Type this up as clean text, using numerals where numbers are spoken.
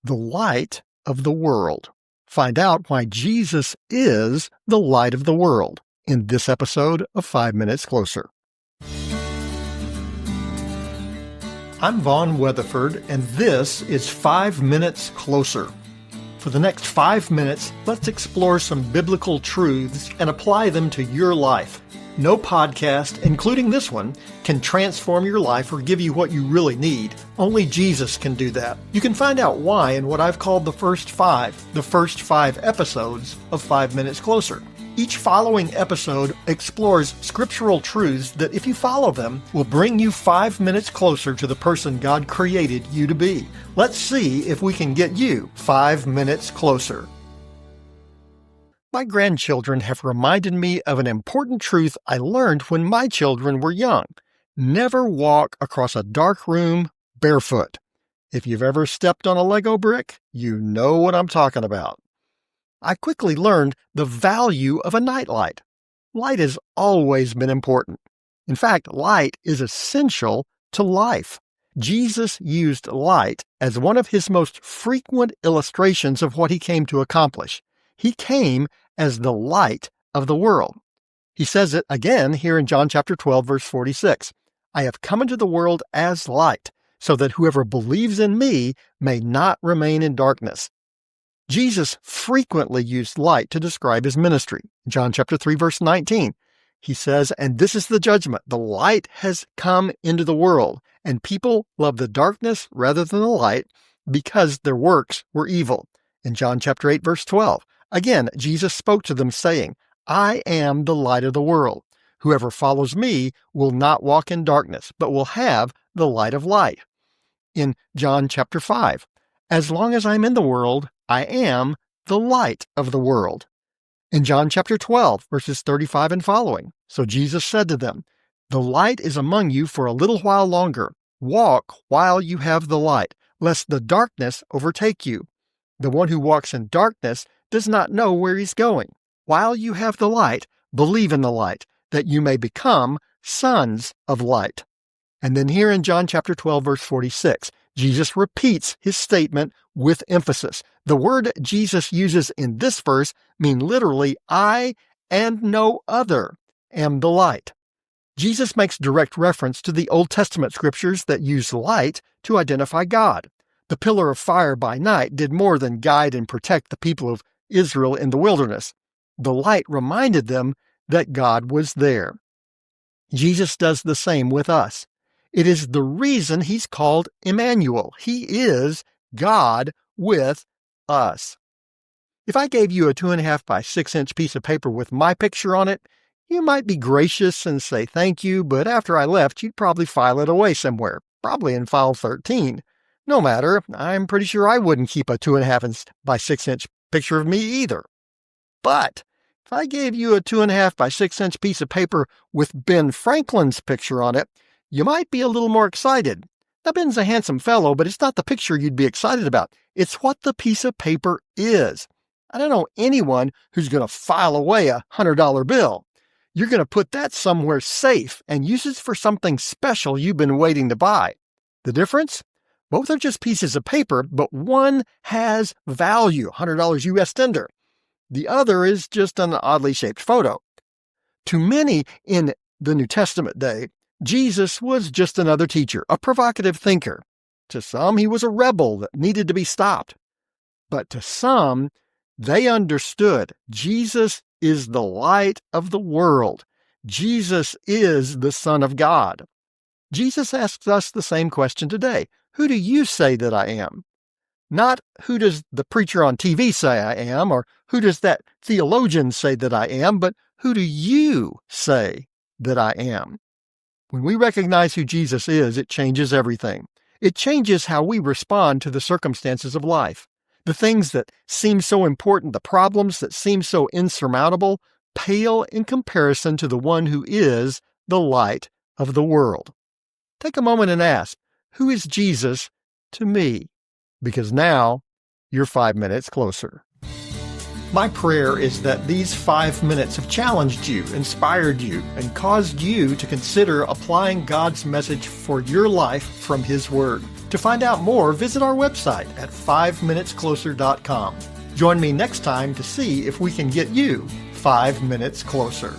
the light of the world. Find out why Jesus is the light of the world in this episode of 5 Minutes Closer. I'm Vaughn Weatherford, and this is 5 Minutes Closer. For the next 5 minutes, let's explore some biblical truths and apply them to your life. No podcast, including this one, can transform your life or give you what you really need. Only Jesus can do that. You can find out why in what I've called the first five episodes of 5 Minutes Closer. Each following episode explores scriptural truths that, if you follow them, will bring you 5 minutes closer to the person God created you to be. Let's see if we can get you 5 minutes closer. My grandchildren have reminded me of an important truth I learned when my children were young. Never walk across a dark room barefoot. If you've ever stepped on a Lego brick, you know what I'm talking about. I quickly learned the value of a nightlight. Light has always been important. In fact, light is essential to life. Jesus used light as one of his most frequent illustrations of what he came to accomplish. He came as the light of the world. He says it again here in John chapter 12, verse 46. I have come into the world as light, so that whoever believes in me may not remain in darkness. Jesus frequently used light to describe his ministry. John chapter 3, verse 19. He says, and this is the judgment. The light has come into the world, and people love the darkness rather than the light because their works were evil. In John chapter 8, verse 12. Again, Jesus spoke to them saying, I am the light of the world. Whoever follows me will not walk in darkness, but will have the light of life. In John chapter 5, as long as I'm in the world, I am the light of the world. In John chapter 12, verses 35 and following, so Jesus said to them, the light is among you for a little while longer. Walk while you have the light, lest the darkness overtake you. The one who walks in darkness does not know where he's going. While you have the light, believe in the light, that you may become sons of light. And then here in John chapter 12, verse 46, Jesus repeats his statement with emphasis. The word Jesus uses in this verse mean literally, I and no other am the light. Jesus makes direct reference to the Old Testament scriptures that use light to identify God. The pillar of fire by night did more than guide and protect the people of Israel in the wilderness. The light reminded them that God was there. Jesus does the same with us. It is the reason he's called Emmanuel. He is God with us. If I gave you a 2.5 by 6 inch piece of paper with my picture on it, you might be gracious and say thank you, but after I left, you'd probably file it away somewhere, probably in file 13. No matter, I'm pretty sure I wouldn't keep a 2.5 by 6 inch picture of me either. But if I gave you a 2.5 by 6 inch piece of paper with Ben Franklin's picture on it, you might be a little more excited. Now, Ben's a handsome fellow, but it's not the picture you'd be excited about. It's what the piece of paper is. I don't know anyone who's going to file away a $100 bill. You're going to put that somewhere safe and use it for something special you've been waiting to buy. The difference? Both are just pieces of paper, but one has value, $100 US tender. The other is just an oddly shaped photo. To many in the New Testament day, Jesus was just another teacher, a provocative thinker. To some, he was a rebel that needed to be stopped. But to some, they understood Jesus is the light of the world. Jesus is the Son of God. Jesus asks us the same question today. Who do you say that I am? Not who does the preacher on TV say I am, or who does that theologian say that I am, but who do you say that I am? When we recognize who Jesus is, it changes everything. It changes how we respond to the circumstances of life. The things that seem so important, the problems that seem so insurmountable, pale in comparison to the one who is the light of the world. Take a moment and ask, who is Jesus to me? Because now you're 5 minutes closer. My prayer is that these 5 minutes have challenged you, inspired you, and caused you to consider applying God's message for your life from His Word. To find out more, visit our website at 5minutescloser.com. Join me next time to see if we can get you 5 minutes closer.